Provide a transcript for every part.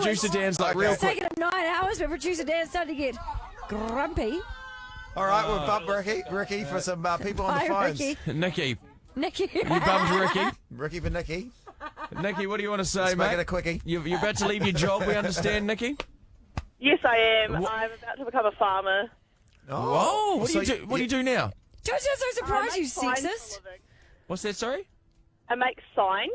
Producer Dan's like real It's quick. taken him 9 hours, but producer Dan's starting to get grumpy. All right, we'll bump Ricky for some people on the Hi, phones. Ricky. Nikki, Nicky. you bumped Ricky. Ricky for Nikki. Nikki, what do you want to say, Let's make mate? it a quickie. You're about to leave your job, we understand, Nikki? Yes, I am. I'm about to become a farmer. Whoa, what so do you do? What do you do now? Don't sound so surprised, you make signs sexist. for a living. What's that, sorry? I make signs,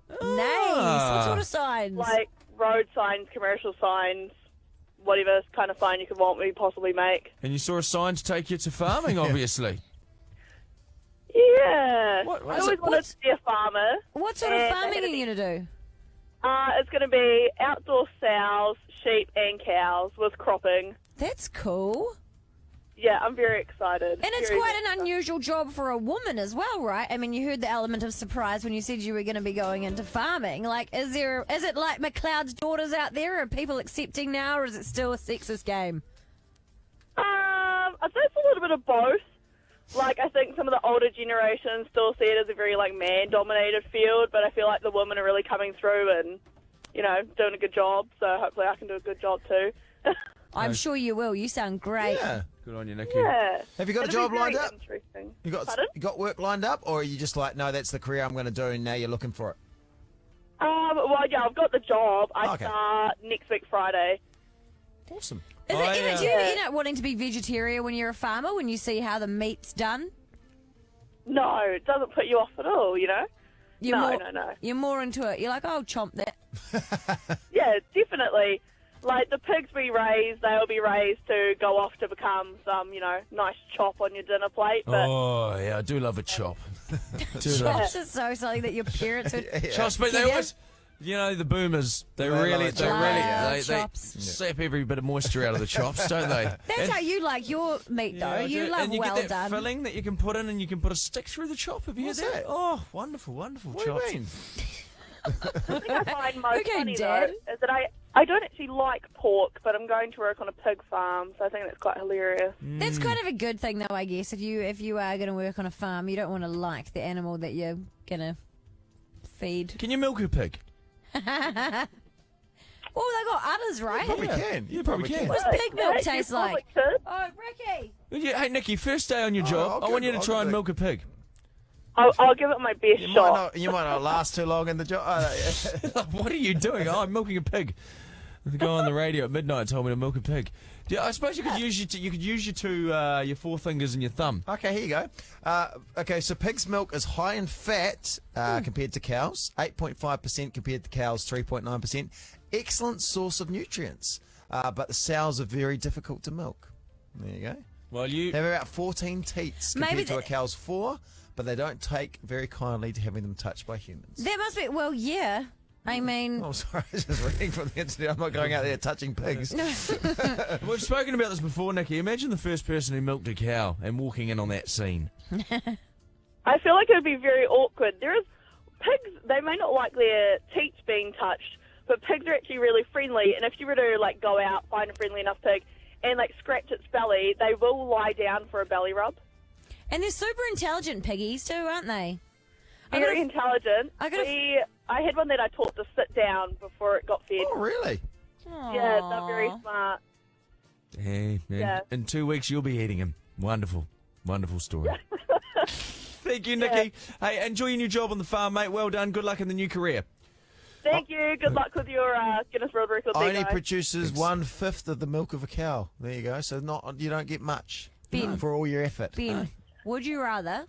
Nice. What sort of signs? like road signs, commercial signs, whatever kind of sign you could want me to possibly make. And you saw a sign to take you to farming, obviously. Yeah. What I is always it? wanted to be a farmer. What sort of And farming are they're you going to do? It's going to be outdoor sows, sheep and cows with cropping. That's cool. Yeah, I'm very excited. And it's Very quite an excited. unusual job for a woman as well, right? I mean, you heard the element of surprise when you said you were going to be going into farming. Like, is it like McLeod's daughters out there? Are people accepting now, or is it still a sexist game? I'd say it's a little bit of both. Like, I think some of the older generations still see it as a very, like, man-dominated field, but I feel like the women are really coming through and, you know, doing a good job, so hopefully I can do a good job too. I'm sure you will. You sound great. Yeah. Good on you, Nikki. Yeah. Have you got a It'll job be very lined up? Interesting. You got work lined up, or are you just like, no, that's the career I'm going to do, and now you're looking for it? Well, yeah, I've got the job. I Okay. start next week Friday. Awesome. Do you yeah. end up wanting to be vegetarian when you're a farmer, when you see how the meat's done? No, it doesn't put you off at all, you know? No. You're more into it. You're like, oh, chomp that. Yeah, definitely. Like, the pigs we raise, they'll be raised to go off to become some, you know, nice chop on your dinner plate. But Oh, yeah, I do love a chop. Do love Chops is so something that your parents would... chops, but they Get always, you know, the boomers, they love really, a they chop. really, Love they chops. sap every bit of moisture out of the chops, don't they? That's how you like your meat, though. Yeah, I You do. love and you well get that done. filling that you can put in, and you can put a stick through the chop. Have you What's heard that? Oh, wonderful, wonderful What chops. do you mean? the thing I find most Okay, funny, Dad. though, is that I don't actually like pork, but I'm going to work on a pig farm, so I think that's quite hilarious. That's kind of a good thing, though, I guess. If you are going to work on a farm, you don't want to like the animal that you're going to feed. Can you milk a pig? Well, they got udders, right? Probably can. You probably can. What does pig milk taste you like? probably could. Oh, Ricky! Yeah, hey, Nikki, first day on your job, I I'll want you go- to I'll try go and back. milk a pig. I'll give it my best shot. You might not last too long in the job. What are you doing? Oh, I'm milking a pig. The guy on the radio at midnight told me to milk a pig. Yeah, I suppose you could use your four fingers and your thumb. Okay, here you go. Okay, so pig's milk is high in fat compared to cows, 8.5% compared to cows, 3.9%. Excellent source of nutrients, but the sows are very difficult to milk. There you go. Well, you They have about 14 teats Maybe compared to a they- cow's 4, but they don't take very kindly to having them touched by humans. That must be, well, yeah. I mean, Oh, sorry, I was just reading from the internet. I'm not going out there touching pigs. We've spoken about this before, Nikki. Imagine the first person who milked a cow and walking in on that scene. I feel like it would be very awkward. There is pigs, they may not like their teats being touched, but pigs are actually really friendly, and if you were to like go out, find a friendly enough pig, and like scratch its belly, they will lie down for a belly rub. and they're super intelligent piggies too, aren't they? Very intelligent. I I had one that I taught to sit down before it got fed. Oh, really? Yeah, they're very smart. Hey, man. Yeah. In 2 weeks, you'll be eating him. Wonderful. Wonderful story. Thank you, Nikki. Hey, enjoy your new job on the farm, mate. Well done. Good luck in the new career. Thank you. Good luck with your Guinness World Record. there, Only guys. produces 1/5 of the milk of a cow. There you go. So you don't get much Ben. for all your effort. Ben, would you rather...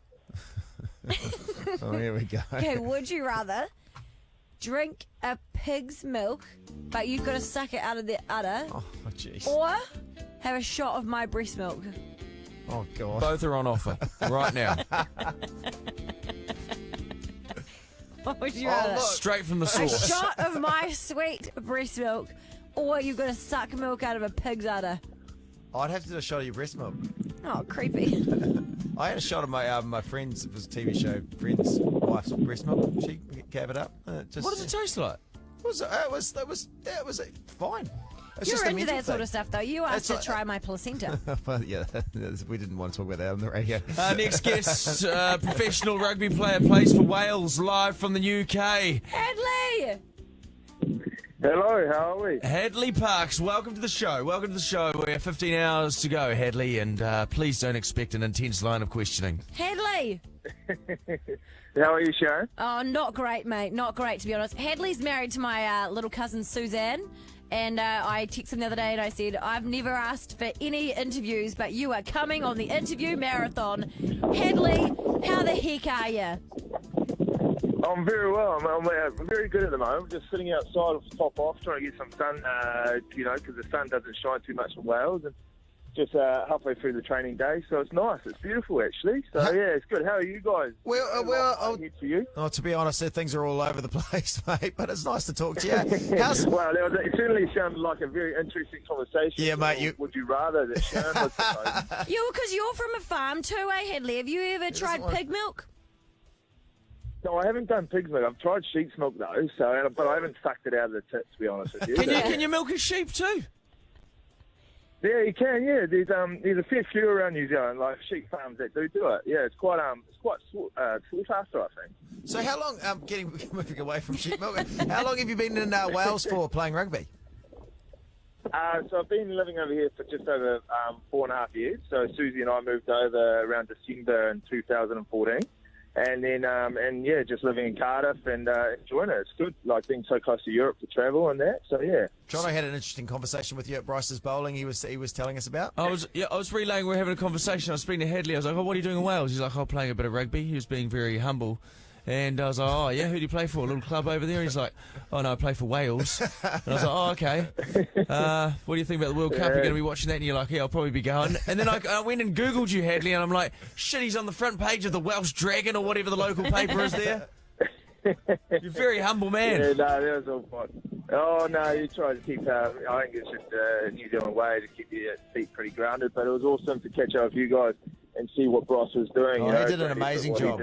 Oh, here we go. Okay, would you rather drink a pig's milk, but you've got to suck it out of the udder, Oh, jeez. or have a shot of my breast milk? Oh, God. Both are on offer right now. What would you Oh, rather? look. Straight from the A source. shot of my sweet breast milk, or you've got to suck milk out of a pig's udder? I'd have to do a shot of your breast milk. Oh, creepy. I had a shot of my friend's, it was a TV show, friend's wife's breast milk. She gave it up. Just, What does it taste like? It was fine. It's You're just a into mental that sort thing. of stuff, though. You asked It's to like- try my placenta. Well, yeah, we didn't want to talk about that on the radio. Next guest, professional rugby player, plays for Wales, live from the UK. Hadleigh! Hello, how are we? Hadleigh Parkes, welcome to the show. Welcome to the show. We have 15 hours to go, Hadleigh, and please don't expect an intense line of questioning. Hadleigh! How are you, Sharyn? Oh, not great, mate. Not great, to be honest. Hadleigh's married to my little cousin Suzanne. And I texted him the other day and I said, I've never asked for any interviews, but you are coming on the interview marathon. Hadleigh, how the heck are you? I'm very well. I'm very good at the moment. Just sitting outside with the top off, trying to get some sun, because the sun doesn't shine too much in Wales. And just halfway through the training day, so it's nice. It's beautiful, actually. So, yeah, it's good. How are you guys? Well, Good for you? to be honest, things are all over the place, mate, but it's nice to talk to you. How's... Well, it certainly sounded like a very interesting conversation. Yeah, mate. Would you rather that Sharyn was proposed? Because you're from a farm too, Hadleigh? Have you ever tried pig milk? No, I haven't done pig's milk. I've tried sheep's milk, though, but I haven't sucked it out of the tip, to be honest with you. Can you milk a sheep too? Yeah, you can. Yeah, there's a fair few around New Zealand, like sheep farms that do it. Yeah, it's quite sought after, I think. So how long? Moving away from sheep milk. How long have you been in Wales for playing rugby? So I've been living over here for just over 4.5 years. So Susie and I moved over around December in 2014. And then, just living in Cardiff and enjoying it. It's good, like being so close to Europe to travel and that. So yeah. Jono had an interesting conversation with you at Bryce's bowling. He was telling us about. I was relaying. We were having a conversation. I was speaking to Hadleigh. I was like, "Oh, what are you doing in Wales?" He's like, "Oh, playing a bit of rugby." He was being very humble. And I was like, "Oh, yeah, who do you play for? A little club over there?" And he's like, "Oh, no, I play for Wales." And I was like, "Oh, okay. What do you think about the World Cup? You're going to be watching that?" And you're like, "Yeah, I'll probably be going." And then I went and Googled you, Hadleigh, and I'm like, "Shit, he's on the front page of the Welsh Dragon or whatever the local paper is there." You're a very humble man. Yeah, no, that was all fun. Oh, no, you try to keep, I think it's just a New Zealand way to keep your feet pretty grounded, but it was awesome to catch up with you guys and see what Bryce was doing. Oh, he did an amazing job.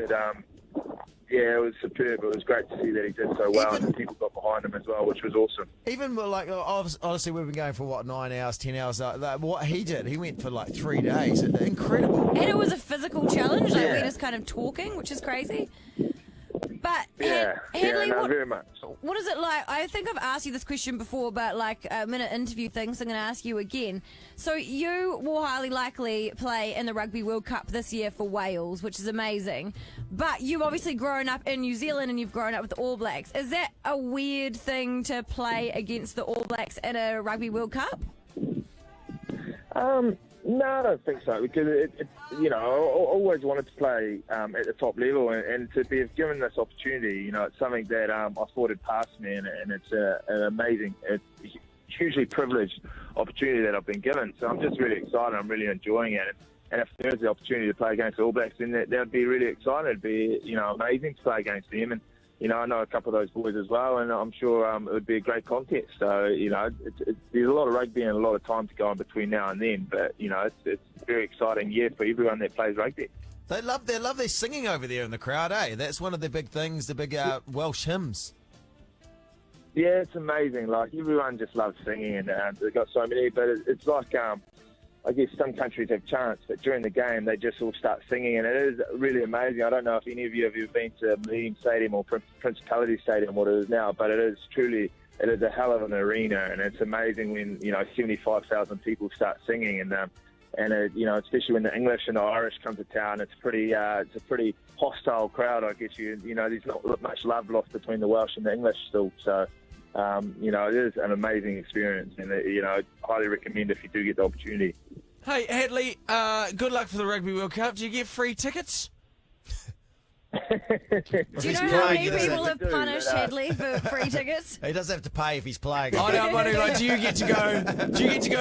Yeah, it was superb. It was great to see that he did so well, and the people got behind him as well, which was awesome. Even like, honestly, we've been going for 9 hours, 10 hours. What he did, he went for like 3 days. Incredible. And it was a physical challenge. Like we're just kind of talking, which is crazy. But Hadleigh, very much. What is it like? I think I've asked you this question before, but like I'm in an interview thing, so I'm going to ask you again. So you will highly likely play in the Rugby World Cup this year for Wales, which is amazing. But you've obviously grown up in New Zealand and you've grown up with the All Blacks. Is that a weird thing to play against the All Blacks in a Rugby World Cup? No, I don't think so, because I always wanted to play at the top level, and to be given this opportunity, it's something that I thought had passed me, and it's an amazing, hugely privileged opportunity that I've been given. So I'm just really excited. I'm really enjoying it, and if there's the opportunity to play against the All Blacks, then that would be really exciting. It'd be amazing to play against them, and I know a couple of those boys as well, and I'm sure it would be a great contest. So, there's a lot of rugby and a lot of time to go in between now and then, but, it's a very exciting year for everyone that plays rugby. They love their singing over there in the crowd, eh? That's one of the big things, the big Welsh hymns. Yeah, it's amazing. Like, everyone just loves singing, and they've got so many, but it's like... I guess some countries have chants, but during the game they just all start singing, and it is really amazing. I don't know if any of you have ever been to Millennium Stadium or Principality Stadium, what it is now, but it is a hell of an arena, and it's amazing when 75,000 people start singing, and especially when the English and the Irish come to town, it's a pretty hostile crowd. I guess there's not much love lost between the Welsh and the English still, so. It is an amazing experience, and I'd highly recommend if you do get the opportunity. Hey, Hadleigh, good luck for the Rugby World Cup. Do you get free tickets? Do you know how many people have punished Hadleigh for free tickets? He doesn't have to pay if he's playing. I know, I'm wondering, like, do you get to go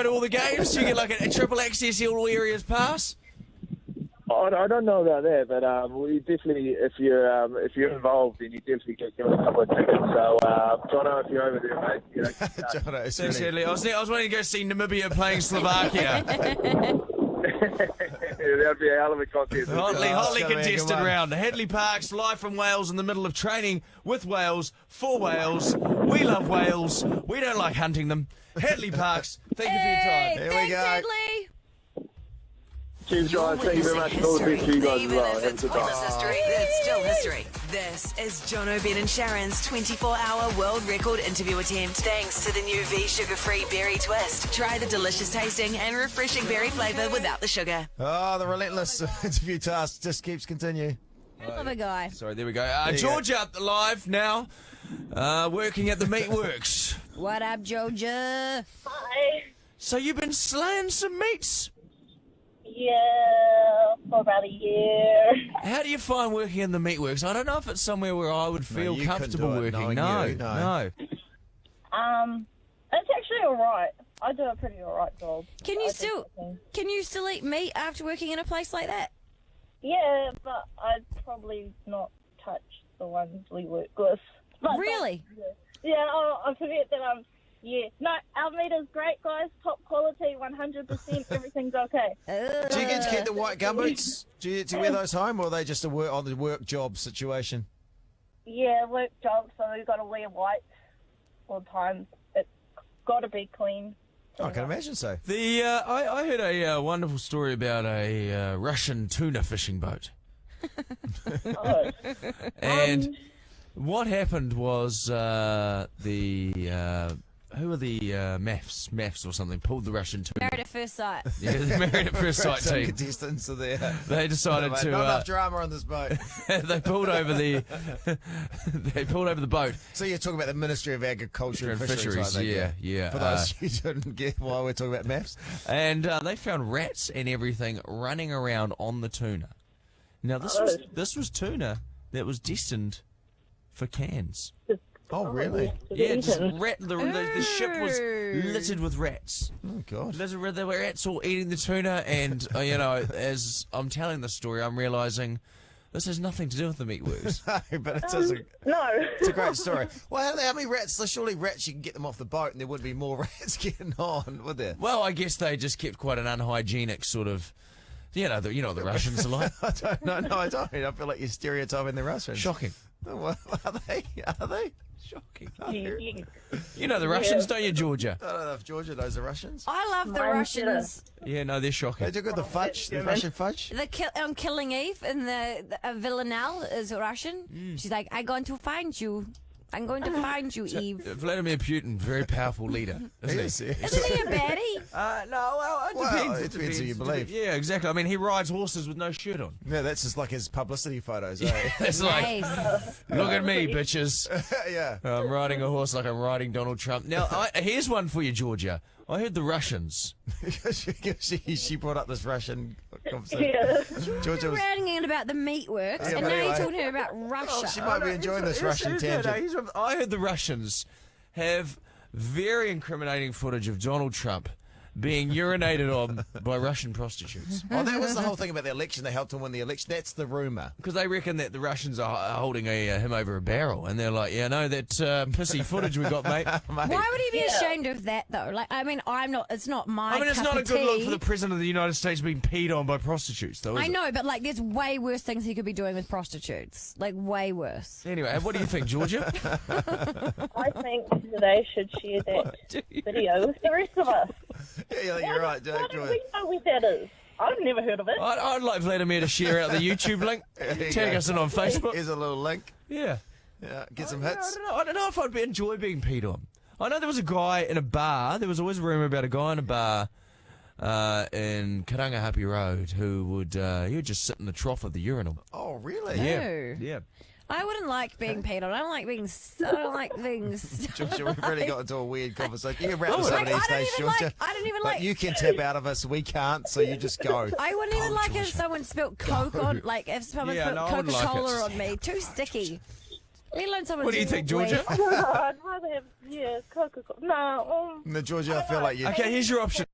to all the games? Do you get like a triple access all areas pass? I don't know about that, but we definitely, if you're involved, then you definitely get given a couple of tickets. So, Jono, if you're over there, mate, Jono, thanks, Hadleigh. I was wanting to go see Namibia playing Slovakia. That'd be a hell of a contest. Hotly contested round. Hadleigh Parkes, live from Wales, in the middle of training with Wales, for Wales. We love Wales. We don't like hunting them. Hadleigh Parkes, thank you for your time. Here we go. Hadleigh. Cheers, guys. Thank you very much. And all the best to you guys as Even well. if Have a it's good pointless time. history, it's still history. This is Jono, Ben and Sharon's 24-hour world record interview attempt. Thanks to the new V sugar-free berry twist. Try the delicious tasting and refreshing berry flavour without the sugar. Oh, the relentless interview task just keeps continuing. Love a guy. Sorry, there we go. you Georgia live now, working at the meatworks. What up, Georgia? Hi. So you've been slaying some meats. Yeah, for about a year. How do you find working in the meatworks? I don't know if it's somewhere where I would feel you couldn't comfortable do it, working. knowing you, No. It's actually alright. I do a pretty alright job. Can you still eat meat after working in a place like that? Yeah, but I'd probably not touch the ones we work with. But Really? Yeah, I forget that yeah. No, our meat is great, guys. Top quality, 100%. Everything's okay. Do you get to keep the white gumboots? Do you get to wear those home, or are they just on the work job situation? Yeah, work job, so we've got to wear white all the time. It's got to be clean. I can imagine so. I heard a wonderful story about a Russian tuna fishing boat. Oh. And what happened was who are the MAFs or something pulled the Russian tuna. Married at first sight. Yeah, the Married at First Sight Some team. contestants are there. They decided Not to. enough drama on this boat. They pulled over the. They pulled over the boat. So you're talking about the Ministry of Agriculture and Fisheries, I think, yeah. For those who didn't get why we're talking about maths. And they found rats and everything running around on the tuna. Now this was tuna that was destined for cans. Oh, really? Yeah, just the ship was littered with rats. Oh, God. There were rats all eating the tuna, and as I'm telling the story, I'm realising this has nothing to do with the meatworks. No, but it doesn't. No. It's a great story. Well, how many rats? So surely rats, you can get them off the boat, and there wouldn't be more rats getting on, would there? Well, I guess they just kept quite an unhygienic sort of. You know what the Russians are like. I don't know. No, I don't. I feel like you're stereotyping the Russians. Shocking. Oh, well, are they? Are they? Shocking. Yeah. You know the Russians, don't you, Georgia? I don't know if Georgia knows the Russians. I love the Mine Russians. Yeah, no, they're shocking. They do good the fudge, the Russian fudge. On Killing Eve in the Villanelle is Russian. She's like, I'm going to find you. I'm going to find you, Eve. Vladimir Putin, very powerful leader, isn't he? Isn't he a baddie? No, well, it Well, depends. it depends who you believe. Yeah, exactly. I mean, he rides horses with no shirt on. Yeah, that's just like his publicity photos, eh? It's like, Nice. look at me, bitches. Yeah. I'm riding a horse like I'm riding Donald Trump. Now, here's one for you, Georgia. I heard the Russians. she brought up this Russian conversation. Yeah. Georgia was. Ranting in about the meatworks, Yeah, and but now anyway. you're talking to her about Russia. She might be enjoying this Russian tangent. I heard the Russians have very incriminating footage of Donald Trump being urinated on by Russian prostitutes. Oh, that was the whole thing about the election. They helped him win the election. That's the rumour. Because they reckon that the Russians are holding him over a barrel, and they're like, yeah, no, that pissy footage we got, mate. Why would he be ashamed of that, though? Like, I mean, I'm not. It's not my. I mean, it's cup not a of good look tea. for the president of the United States being peed on by prostitutes, though. Is I know, but like, there's way worse things he could be doing with prostitutes. Like, way worse. it? Anyway, what do you think, Georgia? I think they should share that video with the rest of us. Yeah, you're right, How do Georgia. we know where that is? I've never heard of it. I'd like Vladimir to share out the YouTube link, tag us in on Facebook. Here's a little link. Yeah. Yeah, get some I hits. don't know if I'd enjoy being peed on. I know there was a guy in a bar. There was always a rumour about a guy in a bar in Karangahape Road who would he would just sit in the trough of the urinal. Oh, really? No. Yeah. I wouldn't like being peed on. I don't like being. I don't like being. Georgia, we've really got into a weird conversation. You can wrap this Like, up these I days, don't even Georgia. like. I don't even But like. you can tap out of us, we can't, so you just go. I wouldn't even like if someone spilt Coke on, like if someone Yeah, spilt no, I wouldn't like Coca-Cola it. on me. Too sticky. Let alone someone. What do you think, Georgia? I'd rather have, Coca-Cola. No. No, Georgia, I feel like you. Okay, here's your option.